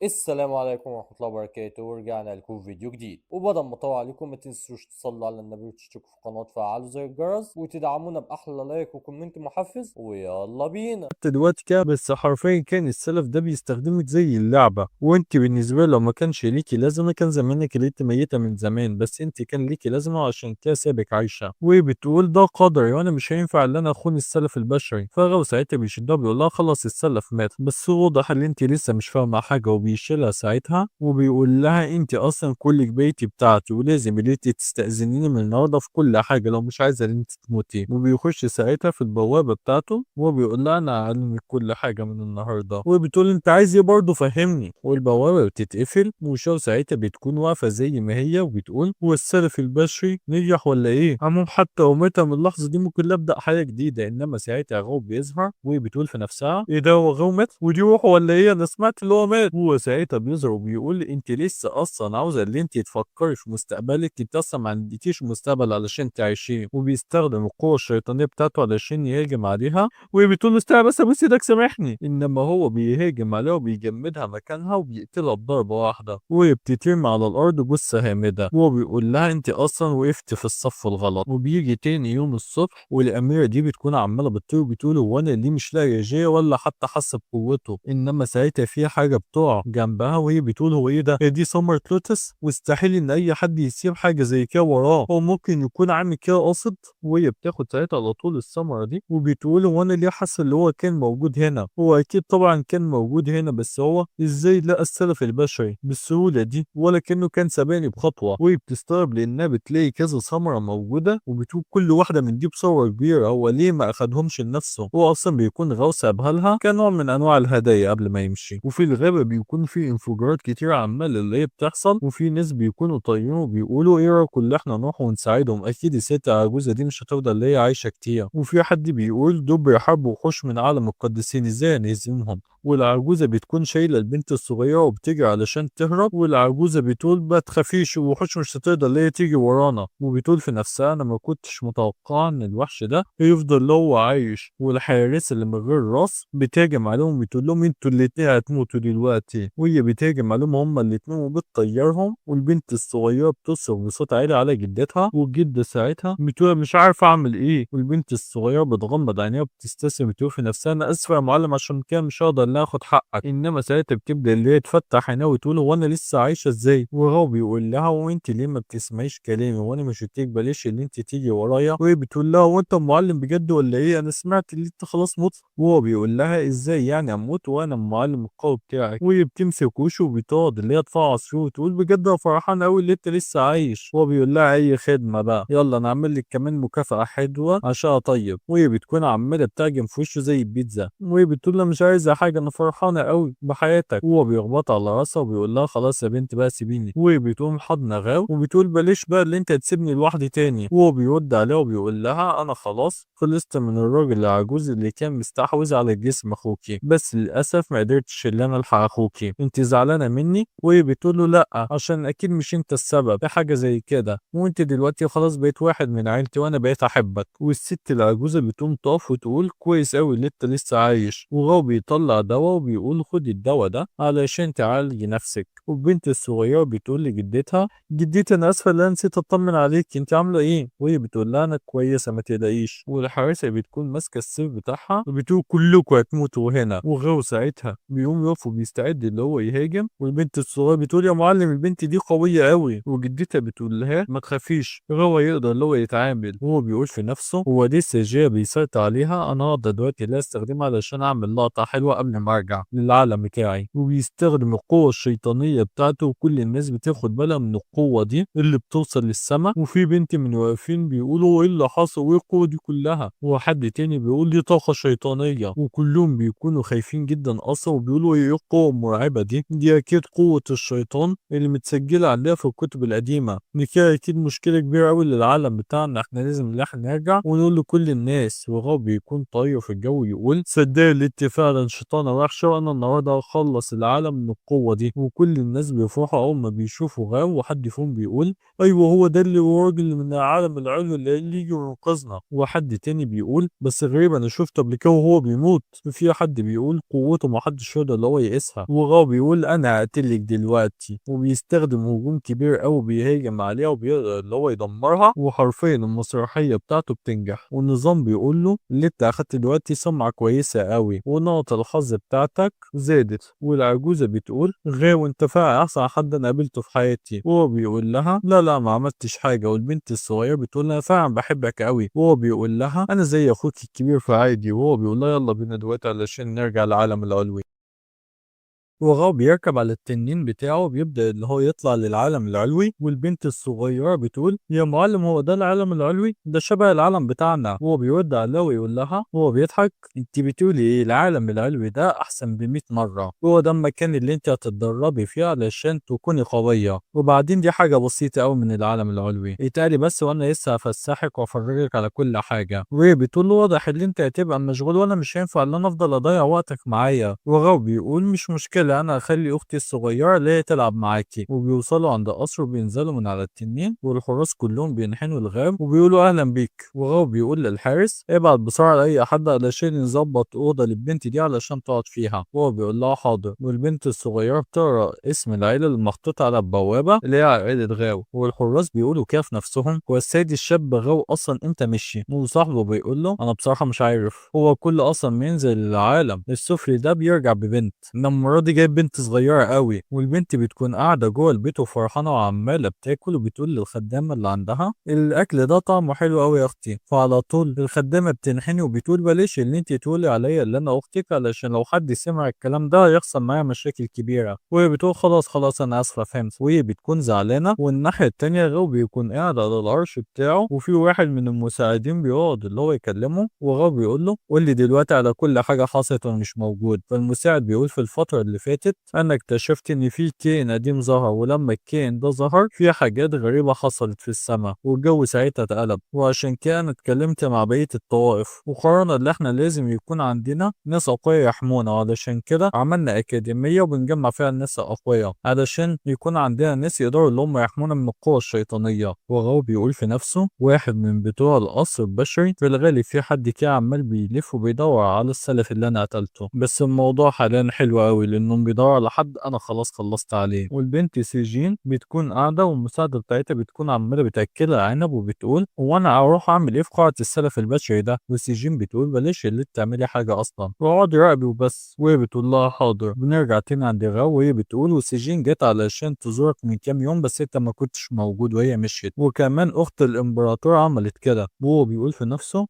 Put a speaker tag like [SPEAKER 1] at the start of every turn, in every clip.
[SPEAKER 1] السلام عليكم ورحمة الله وبركاته، ورجعنا لكم في فيديو جديد. وبدل ما اطول عليكم ما تنسوش تصلوا على النبي وتشتركوا في القناة وتفعلوا زر الجرس وتدعمونا بأحلى لايك وكومنت محفز، ويلا بينا.
[SPEAKER 2] حتى دلوقتي كده، بس حرفيا كان السلف ده بيستخدمك زي اللعبة، وانت بالنسبة له لو ما كانش ليكي لازمة كان زمانك لقيت ميتة من زمان، بس انت كان ليكي لازمة عشان كده سابك عايشة. وبتقول ده قدري وانا مش هينفع ان انا اخون السلف البشري، فغو ساعتها بيشدها بيقول لها خلاص السلف مات، بس واضح ان انت لسه مش فاهمة حاجة، وبيشيلها ساعتها وبيقول لها انت اصلا كلك بيتي بتاعتي، ولازم ان انت تستأذنيني من النهارده في كل حاجة لو مش عايزة ان انت تموتي. وبيخش ساعتها في البوابة بتاعته وبيقول لها انا هعلمك كل حاجة من النهاردة، وبتقول انت عايز ايه برضه فهمني. والبوابة بتتقفل وشو ساعتها بتكون واقفة زي ما هي وبتقول هو السلف البشري نجح ولا ايه؟ عموم حتى قومتها من اللحظة دي ممكن ابدأ حياة جديدة، انما ساعتها غو بيظهر وبتقول في نفسها ايه ده، هو غو مات ودي روحه ولا ايه؟ انا سمعت اللي هو مات. هو ساعتها بيظهر وبيقول انت لسه اصلا عاوزة اللي انت تفكري في مستقبلك، انت اصلا ما عندكيش مستقبل علشان تعيشيه. وبيستخدم القوة الشيطانية بتاعته علشان يهاجم عليها، وهي بتقول له استنى بس ابوس ايدك سامحني، انما هو بيهاجم عليها وبيجمدها مكانها وبيقتلها بضربه واحده، وهي بتترمي على الارض جثه هامده، وهو بيقول لها انت اصلا وقفت في الصف الغلط. وبيجي تاني يوم الصبح والاميره دي بتكون عماله بتطير وبتقول هو انا ليه مش لاقي جاي ولا حتى حاسه بقوته، انما ساعتها في حاجه بتقع جنبها وهي بتقول هو ايه ده، هي دي سمر لوتس، واستحيل ان اي حد يسيب حاجه زي كده وراه، هو ممكن يكون عامل كده قاصد. وهي بتاخد ساعتها على طول الثمرة دي وبتقول هو انا ليه حاسس اللي هو كان موجود هنا، هو اكيد طبعا كان موجود هنا، بس هو ازاي لقى السلف البشري بالسهولة دي ولا كأنه كان سابقني بخطوة. وهي بتستغرب لانها بتلاقي كذا ثمرة موجودة وبتقول كل واحدة من دي بثروة كبيرة، هو ليه ما اخدهمش لنفسه؟ هو اصلا بيكون غوص ابهلها كنوع من انواع الهدايا قبل ما يمشي. وفي الغابة بيكون في انفجارات كتير عمال اللي هي بتحصل، وفي ناس بيكونوا طايرين وبيقولوا ايه رأيكم اللي احنا نروح ونساعدهم، اكيد الست العجوزة دي مش هتفضل اللي هي عايشة كتير. وفي حد بيقول دول بيحاربوا وحوش من عالم القديسين ازاي نهزمهم. والعجوزة بتكون شايلة البنت الصغيرة وبتجري علشان تهرب، والعجوزة بتقول ما تخافيش الوحوش مش هتقدر اللي هي تيجي ورانا. وبتقول في نفسها انا ما كنتش متوقعة ان الوحش ده يفضل اللي هو عايش. والحارس اللي من غير راس بتهاجم عليهم بتقول لهم انتوا الاتنين هتموتوا دلوقتي، وهي بتهاجم عليهم هما الاتنين وبتطيرهم. والبنت الصغيرة بتصرخ بصوت عالي على جدتها، والجدة ساعتها بتقول مش عارفة اعمل ايه. والبنت الصغيرة بتغمض عينيها وبتستسلم بتقول في نفسها انا اسفة يا معلم عشان كده مش هقدر ان أنا اخد حقك، انما ساعتها بتبدا اللي هي تفتح عينيها وتقول هو انا لسه عايشة ازاي. وهو بيقول لها وانت ليه ما بتسمعيش كلامي، وانا مش قلت لك بلاش اللي انت تيجي ورايا؟ وهي بتقول لها هو انت معلم بجد ولا ايه، انا سمعت اللي انت خلاص مت. وهو بيقول لها ازاي يعني اموت وانا المعلم القوي بتاعك؟ وهي بتمسك وشه وبتقعد اللي هي تفعص فيه وتقول بجد انا فرحان قوي اللي انت لسه عايش. وهو بيقول لها اي خدمه بقى، يلا انا اعمل لك كمان مكافاه حلوه عشان طيب. وهي بتكون عماله بتعجن في وشه زي البيتزا، وهي بتقول لها مش عايزه حاجه انا فرحانه قوي بحياتك. وهو بيخبط على راسها وبيقول لها خلاص يا بنت بقى سيبيني. وهي بتقوم حاضنه غاو وبتقول بلاش بقى اللي انت تسيبني لوحدي تاني. وهو بيرد عليها وبيقول لها انا خلاص خلصت من الراجل العجوز اللي كان مستحوذ على جسم اخوكي، بس للاسف ما قدرتش ان انا الحق اخوكي، انت زعلانه مني؟ وهي بتقول له لا عشان اكيد مش انت السبب في حاجه زي كده، وانت دلوقتي خلاص بقيت واحد من عيلتي وانا بقيت احبك. والست العجوزه بتقوم تقف وتقول كويس قوي اللي انت لسه عايش. وهو بيطلع دواء وبيقول خدي الدواء ده علشان تعالجي نفسك. والبنت الصغيره بتقول لجدتها جدتي انا اسفه ان انا نسيت اطمن عليك، انت عامله ايه؟ وهي بتقول لها انا كويسه ما تقلقيش. والحارسه بتكون ماسكه السيف بتاعها وبتقول كلكم هتموتوا هنا. وغاو ساعتها بيقوم يقف وبيستعد اللي هو يهاجم، والبنت الصغيره بتقول يا معلم البنت دي قويه قوي. وجدتها بتقول لها ما تخافيش غاو يقدر اللي هو يتعامل. وهو بيقول في نفسه هو دي السجيه بيسيطر عليها، انا هقدر دلوقتي لا استخدمها علشان اعمل لقطه حلوه قبل ما ارجع للعالم بتاعي. وبيستخدم القوه الشيطانيه بتاعته، وكل الناس بتاخد بالها من القوه دي اللي بتوصل للسماء. وفي بنت من واقفين بيقولوا ايه اللي حصل وايه القوه دي كلها، وحد تاني بيقول دي طاقه شيطانيه. وكلهم بيكونوا خايفين جدا اصلا وبيقولوا ايه القوه المرعبه دي اكيد قوه الشيطان اللي متسجله عندها في الكتب القديمه، دي كده اكيد مشكله كبيره قوي للعالم بتاعنا، احنا لازم ان احنا نرجع ونقول لكل الناس. وهو بيكون طاير في الجو يقول صدق اللي انت فعلا شيطان انا رايح شو انا النهارده هخلص العالم من القوه دي. وكل الناس بيفرحوا اول ما بيشوفوا غاو، وحد فيهم بيقول ايوه هو ده اللي هو الراجل من العالم العلوي اللي يجي ينقذنا. وحد تاني بيقول بس غريب انا شفته قبل كده وهو بيموت. وفي حد بيقول قوته محدش يقدر اللي هو يقيسها. وغاو بيقول انا هقتلك دلوقتي، وبيستخدم هجوم كبير قوي بيهاجم عليها وبيقدر اللي هو يدمرها. وحرفيا المسرحيه بتاعته بتنجح، والنظام بيقول له اللي انت اخدت دلوقتي سمعه كويسه قوي ونقط الحظ بتاعتك زادت. والعجوزه بتقول غاو انت فعلا احسن حد انا قابلته في حياتي. وهو بيقول لها لا لا ما عملتش حاجه. والبنت الصغيره بتقول انا فعلا بحبك قوي. وهو بيقول لها انا زي اخوك الكبير في عادي. وهو بيقول لها يلا بينا دلوقتي علشان نرجع العالم العلوي. وهو بيركب على التنين بتاعه وبيبدأ اللي هو يطلع للعالم العلوي. والبنت الصغيرة بتقول يا معلم هو ده العالم العلوي؟ ده شبه العالم بتاعنا. وهو بيرد عليها ويقول لها وهو بيضحك انت بتقولي ايه؟ العالم العلوي ده احسن ب100 مرة. هو ده المكان اللي انت هتتدربي فيه علشان تكوني قوية. وبعدين دي حاجة بسيطة قوي من العالم العلوي، اتقالي بس وانا لسه هفسحك وافرجك على كل حاجة. وهي بتقول له واضح ان انت هتبقى مشغول وانا مش هينفع ان انا افضل اضيع وقتك معايا. وغاو بيقول مش مشكلة انا هخلي اختي الصغيره اللي هي تلعب معاكي. وبيوصلوا عند قصر وبينزلوا من على التنين، والحراس كلهم بينحنوا الغاب وبيقولوا اهلا بيك. وغاو بيقول للحارس ابعت بسرعه لاي حد علشان يظبط اوضه للبنت دي علشان تقعد فيها. وهو بيقول لها حاضر. والبنت الصغيره بتقرا اسم العيله المحطوط على البوابه اللي هي عيله غاو. والحراس بيقولوا كده في نفسهم هو السيد الشاب غاو اصلا امتى مشي؟ وصاحبه بيقول له انا بصراحه مش عارف، هو كل اصلا ما ينزل العالم السفلي ده بيرجع ببنت، انما المره دي جايب بنت صغيرة قوي. والبنت بتكون قاعدة جوه البيت وفرحانة وعمالة بتاكل، وبتقول للخدامة اللي عندها الأكل ده طعمه حلو قوي يا أختي. فعلى طول الخدامة بتنحني وبتقول بلاش اللي انت تقولي عليا اللي أنا أختك، علشان لو حد سمع الكلام ده هيحصل معايا مشاكل كبيرة. وهي بتقول خلاص خلاص أنا آسفة فهمت. وهي بتكون زعلانة. والناحية التانية غاو بيكون قاعد على العرش بتاعه، وفي واحد من المساعدين بيقعد اللي هو يكلمه. وغاو بيقول له قول لي دلوقتي على كل حاجة حصلت وأنا مش موجود. فالمساعد بيقول في الفترة اللي فاتت انا اكتشفت ان في كائن قديم ظهر، ولما الكائن ده ظهر في حاجات غريبة حصلت في السماء والجو ساعتها اتقلب. وعشان كده انا اتكلمت مع بقية الطوائف وقررنا ان احنا لازم يكون عندنا ناس اقوياء يحمونا. علشان كده عملنا اكاديمية وبنجمع فيها الناس الاقوياء علشان يكون عندنا ناس يقدروا اللي هم يحمونا من القوى الشيطانية. وهو بيقول في نفسه واحد من بتوع القصر البشري في الغالب في حد كده عمال بيلف وبيدور على السلف اللي انا قتلته، بس الموضوع حاليا حلو قوي لانهم بيدوروا على حد انا خلاص خلصت عليه. والبنت سيجين بتكون قاعده والمساعده بتاعتها بتكون عماله بتاكلها عنب وبتقول هو انا اروح اعمل ايه في قاعه السلف البشري ده؟ وسيجين بتقول بلاش اللي تعملي حاجه اصلا واقعدي راقبي وبس. وهي بتقول لها حاضر. بنرجع تاني عند غاو وهي بتقول وسيجين جت علشان تزورك من كام يوم بس انت ما كنتش موجود وهي مشيت، وكمان اخت الامبراطور عملت كده. وهو بيقول في نفسه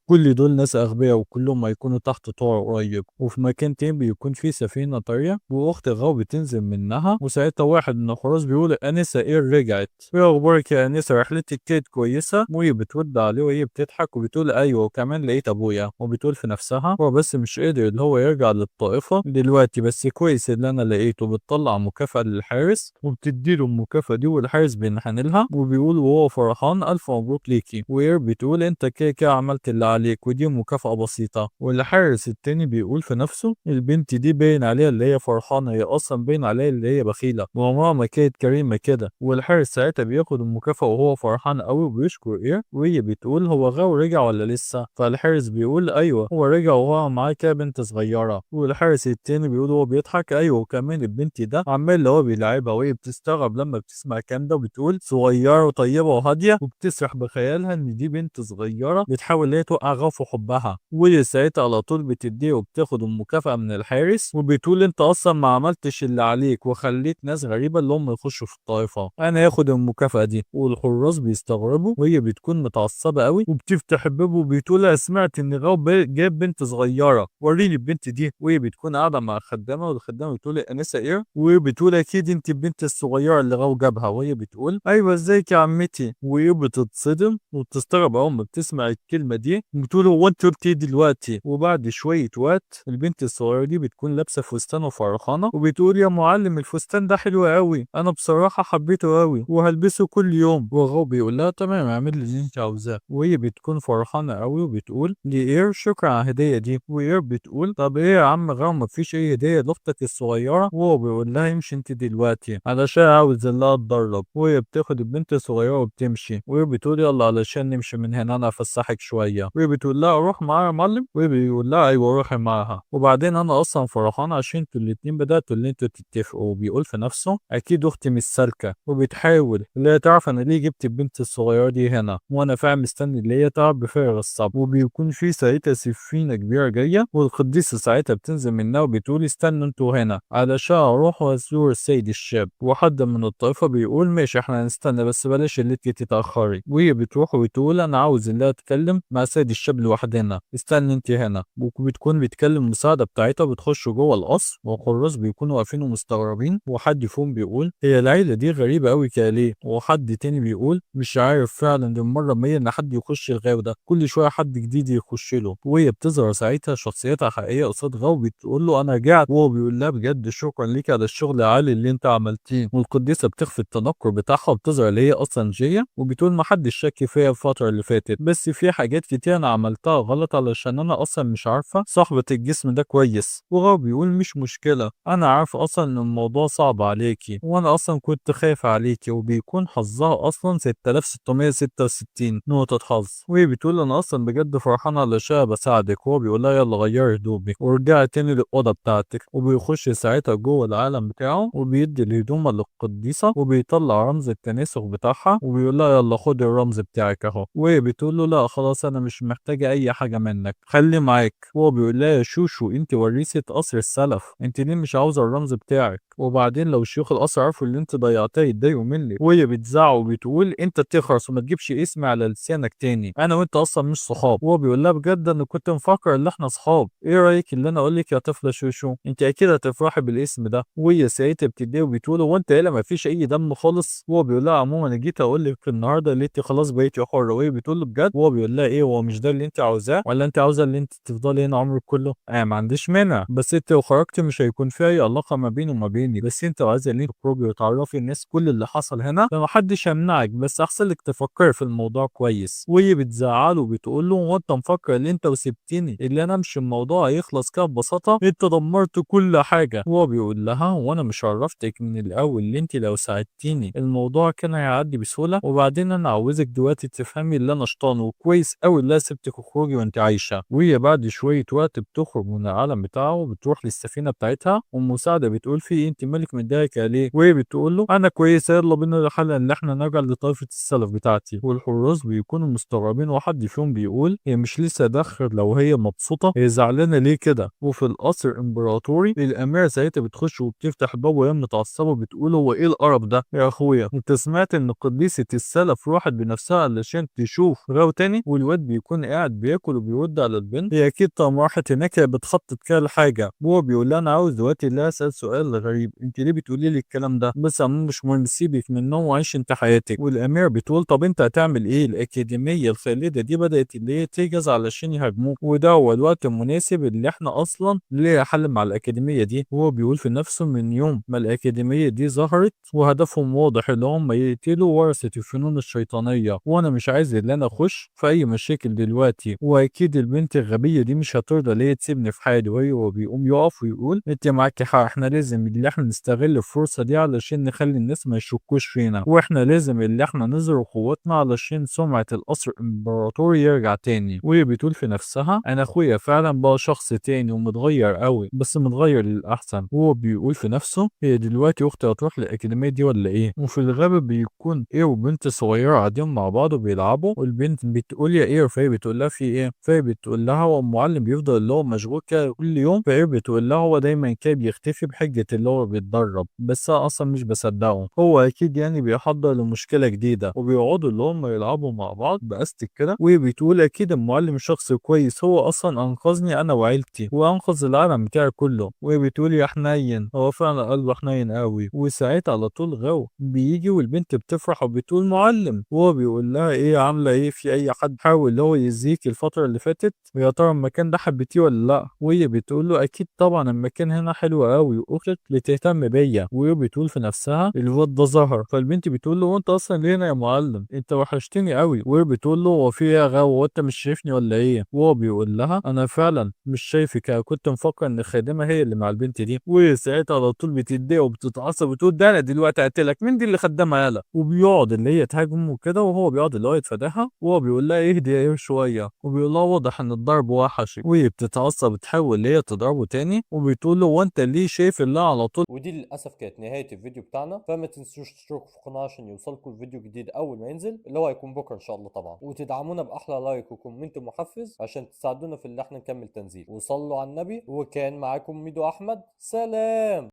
[SPEAKER 2] كل دول ناس اغبياء وكلهم هيكونوا تحت طور قريب. وفي مكان تاني بيكون في سفينه طريه واخت غاو بتنزل منها. وساعتها واحد من الحراس بيقول انسه ايه رجعت، ايه اخبارك يا انسه رحلتك كانت كويسه؟ وهي بترد عليه وهي بتضحك وبتقول ايوه وكمان لقيت ابويا. وبتقول في نفسها هو بس مش قادر اللي هو يرجع للطائفه دلوقتي، بس كويس اللي انا لقيته. بتطلع مكافاه للحارس وبتديله المكافاه دي، والحارس بينحن لها وبيقول وهو فرحان الف مبروك ليكي. وير بتقول انت كده كده عملت اللي عليك ودي مكافاه بسيطه. والحارس التاني بيقول في نفسه البنت دي باين عليها اللي هي فرحانه، هي اصلا باين عليها اللي هي بخيله وعمرها ما كانت كريمه كده. والحارس ساعتها بياخد المكافاه وهو فرحان قوي وبيشكر ايه. وهي بتقول هو غاو رجع ولا لسه؟ فالحارس بيقول ايوه هو رجع وهو معاه كده بنت صغيره. والحارس التاني بيقول هو بيضحك ايوه وكمان البنت ده عمال اللي هو بيلعبها. وهي بتستغرب لما بتسمع الكلام ده وبتقول صغيره وطيبه وهاديه، وبتسرح بخيالها ان دي بنت صغيره بتحاول ان هي توقع غاو في حبها. وهي ساعتها على طول بتديه وبتاخد المكافاه من الحارس وبتقول انت اصلا ما عملتش اللي عليك وخليت ناس غريبه اللي هم يخشوا في الطائفه، انا هاخد المكافاه دي. والحراس بيستغربوا وهي بتكون متعصبه قوي وبتفتح الباب وبتقول لها سمعت ان غاو جاب بنت صغيره، وريني البنت دي. وهي بتكون قاعده مع الخدامه والخدامه بتقول لها انسه ايه؟ وهي بتقول اكيد انت البنت الصغيره اللي غاو جابها. وهي بتقول ايوه ازيك يا عمتي. وهي بتتصدم وبتستغرب اول ما بتسمع الكلمه دي، بتقول هو انت قلت ايه دلوقتي؟ وبعد شويه وقت البنت الصغيره دي بتكون لابسه فستان الفستان وفرحانة وبتقول يا معلم الفستان ده حلو قوي، انا بصراحة حبيته قوي وهلبسه كل يوم. وهو بيقول لها تمام اعمل اللي انت عاوزاه. وهي بتكون فرحانة قوي وبتقول لإير شكرا على الهدية دي. وإير بتقول طب ايه يا عم غير مفيش اي هدية لاختك الصغيرة. وهو بيقول لها امشي انت دلوقتي علشان عاوز لها اتدرب. وهي بتاخد البنت الصغيرة وبتمشي. وهي بتقول يلا علشان نمشي من هنا انا افسحك شوية. وهي بتقول لها اروح معاها يا معلم. وهي بيقول لها ايوه روحي معاها. وبعدين انا اصلا فرحان عشان انتوا الاتنين بدأتوا اللي انتوا تتفقوا. وبيقول في نفسه اكيد اختي مش سالكة وبتحاول اللي هي تعرف انا ليه جبت البنت الصغيرة دي هنا، وانا فعلا مستني اللي هي تعرف بفارغ الصبر. وبيكون في ساعتها سفينة كبيرة جاية والقديسة ساعتها بتنزل منها وبتقول استنوا انتوا هنا علشان اروح وازور السيد الشاب. وحد من الطائفة بيقول ماشي احنا هنستنى بس بلاش اللي انت تتأخري. وهي بتروح وتقول انا عاوز اللي اتكلم مع السيد الشاب لوحدنا، استنى انت هنا. وبتكون بتكلم المساعدة بتاعتها بتخش جوه القصر والحراس بيكونوا واقفين ومستغربين. وحد فيهم بيقول هي العيلة دي غريبة قوي كده ليه. وحد تاني بيقول مش عارف فعلا دي المرة 100 ان حد يخش الغاو ده، كل شوية حد جديد يخش له. وهي بتظهر ساعتها شخصيتها حقيقية قصاد غاو بتقول له انا رجعت. وهو بيقول لها بجد شكرا ليك على الشغل العالي اللي انت عملتيه. والقديسة بتخفي التنكر بتاعها وبتظهر اللي هي اصلا جاية وبتقول ما حدش شك فيا الفترة اللي فاتت، بس في حاجات كتير انا عملتها غلط علشان انا اصلا مش عارفة صاحبة الجسم ده كويس. وغاو بيقول مش مشكلة انا عارف اصلا ان الموضوع صعب عليكي وانا اصلا كنت خايف عليكي. وبيكون حظها اصلا 6666 نقطة حظ. وهي بتقول انا اصلا بجد فرحانة علشان بساعدك. وهو بيقول لها يلا غيري هدومك ورجعي تاني للأوضة بتاعتك. وبيخش ساعتها جوه العالم بتاعه وبيدي الهدوم للقديسة وبيطلع رمز التناسخ بتاعها وبيقول لها يلا خدي الرمز بتاعك اهو. وهي بتقول له لا خلاص انا مش محتاجة اي حاجة منك خلي معاك. وهو بيقول لها يا شوشو انت وريثة قصر السلف، انت ليه مش عاوزة الرمز بتاعك؟ وبعدين لو شيوخ القصر عرفوا اللي انت ضيعتها يتضايقوا منك. وهي بتزعق وبتقول انت تخرس وما تجيبش اسمي على لسانك تاني، انا وانت اصلا مش صحاب. وهو بيقول لها بجد انا كنت مفكر ان احنا صحاب، ايه رايك اللي انا اقول لك يا طفله شوشو انت اكيد هتفرحي بالاسم ده. وهي ساعتها بتديه وبتقول هو انت ايه ما فيش اي دم خالص. وهو بيقول لها عموما انا جيت اقول لك النهارده اللي انت خلاص بقيتي حره. وهي بتقول له بجد. وهو بيقول لها ايه هو مش ده اللي انت عاوزاه ولا انت عاوزه اللي انت تفضلي هنا عمرك كله؟ ما عنديش مانع بس انت لو خرجتي مش هيكون في اي علاقه ما بيني وما بيني، بس انت عايزه ان انت تخرجي وتعرفي الناس كل اللي حصل هنا فمحدش يمنعك، بس احسن لك تفكري في الموضوع كويس. وهي بتزعله وبتقول له هو انت مفكر ان انت وسبتني اللي انا امشي الموضوع هيخلص كده ببساطه؟ انت دمرت كل حاجه. وهو بيقول لها وانا مش عرفتك من الاول اللي انت لو ساعدتيني الموضوع كان هيعدي بسهوله؟ وبعدين انا عاوزك دلوقتي تفهمي اللي انا شطانه وكويس قوي اللي أنا سبتك وخروجي وانت عايشه. وهي بعد شويه وقت بتخرج من العالم بتاعه وبتروح للسفينه بتاعتها والمساعده بتقول في انت مالك متضايق ليه؟ وهي بتقول له انا كويسه يلا بينا الرحله ان احنا نرجع لطائفه السلف بتاعتي. والحراس بيكونوا مستغربين وحد فيهم بيقول هي مش لسه داخل لو هي مبسوطه هي زعلانه ليه كده؟ وفي القصر الامبراطوري الاميره ساعتها بتخش وبتفتح الباب وهي متعصبه بتقول هو ايه القرف ده يا اخويا؟ انت سمعت ان قديسه السلف راحت بنفسها علشان تشوف غاو تاني؟ والواد بيكون قاعد بياكل وبيرد على البنت هي اكيد طالما راحت هناك هي بتخطط كده حاجه. وهو بيقول لها انا عاوز دلوقتي اللي اسال سؤال غريب انت ليه بتقولي لي الكلام ده؟ بس عمو مش مهم سيبك منه وعيش انت حياتك. والامير بتقول طب انت هتعمل ايه؟ الاكاديميه الخالده دي بدات اللي هي تجهز علشان يهاجموك وده هو الوقت المناسب اللي احنا اصلا ليه حل مع الاكاديميه دي. وهو بيقول في نفسه من يوم ما الاكاديميه دي ظهرت وهدفهم واضح اللي هم يقتلوا ورثه الفنون الشيطانيه وانا مش عايز ان انا اخش في اي مشاكل دلوقتي. واكيد البنت الغبيه دي مش هترضى اللي هي تسيبني في حالي. وهو بيقوم يقف ويقول انت معاكي حق احنا لازم اللي احنا نستغل الفرصه دي علشان نخلي الناس ما يشكوش فينا واحنا لازم اللي احنا نظهر قوتنا علشان سمعه القصر الامبراطوري يرجع تاني. وهي بتقول في نفسها انا اخويا فعلا بقى شخص تاني ومتغير قوي بس متغير للاحسن. وهو بيقول في نفسه هي دلوقتي اختي هتروح الاكاديميه دي ولا ايه؟ وفي الغابه بيكون ايه وبنت صغيره قاعدين مع بعض وبيلعبوا والبنت بتقول يا ايه فهي بتقول لها في ايه؟ فهي بتقول لها هو المعلم بيفضل اللي هو مشغول كده كل يوم. فهي بتقول لها هو دايما كده بيختفي بحجه اللي هو بيتدرب بس انا اصلا مش بصدقه، هو اكيد يعني بيحضر لمشكله جديده. وبيقعدوا اللي هم يلعبوا مع بعض باستك كده وهي بتقول اكيد المعلم شخص كويس هو اصلا انقذني انا وعيلتي وانقذ العالم بتاعي كله. وهي بتقول يا حنين هو فعلا قلبه حنين قوي. وساعتها على طول غو بيجي والبنت بتفرح وبتقول معلم. وهو بيقول لها ايه عامله ايه؟ في اي حد حاول اللي هو يزيك الفتره اللي فاتت ويا ترى المكان ده حبيتيه ولا لا؟ وهي بتقول له اكيد طبعا المكان هنا حلو قوي واختك بتهتم بيا. وبتقول في نفسها الواد ده ظهر. فالبنت بتقول له وانت اصلا ليه هنا يا معلم؟ انت وحشتني قوي. وبتقول له هو في ايه يا غاوي؟ وانت مش شايفني ولا ايه؟ وهو بيقول لها انا فعلا مش شايفك، أنا كنت مفكر ان الخادمه هي اللي مع البنت دي. وساعتها على طول بتتضايق وبتتعصب وتقول ده انا دلوقتي هقتلك، مين دي اللي خدامها يالا؟ وبيقعد اللي هي تهاجمه وكده، وهو بيقعد اللي هو يتفاداها. وهو بيقول لها اهدي يا ايه شويه. وبيقول لها واضح ان الضرب وحشك. وهي بتتعصب تحاول اللي هي تضربه تاني. وبتقول له وانت ليه شايف اللي على طول.
[SPEAKER 1] ودي للاسف كانت نهايه الفيديو بتاعنا، فما تنسوش تشتركوا في القناه عشان يوصلكم الفيديو جديد اول ما ينزل، اللي هو هيكون بكره ان شاء الله طبعا، وتدعمونا باحلى لايك وكومنت محفز عشان تساعدونا في اللي احنا نكمل تنزيل. وصلوا على النبي. وكان معاكم ميدو احمد، سلام.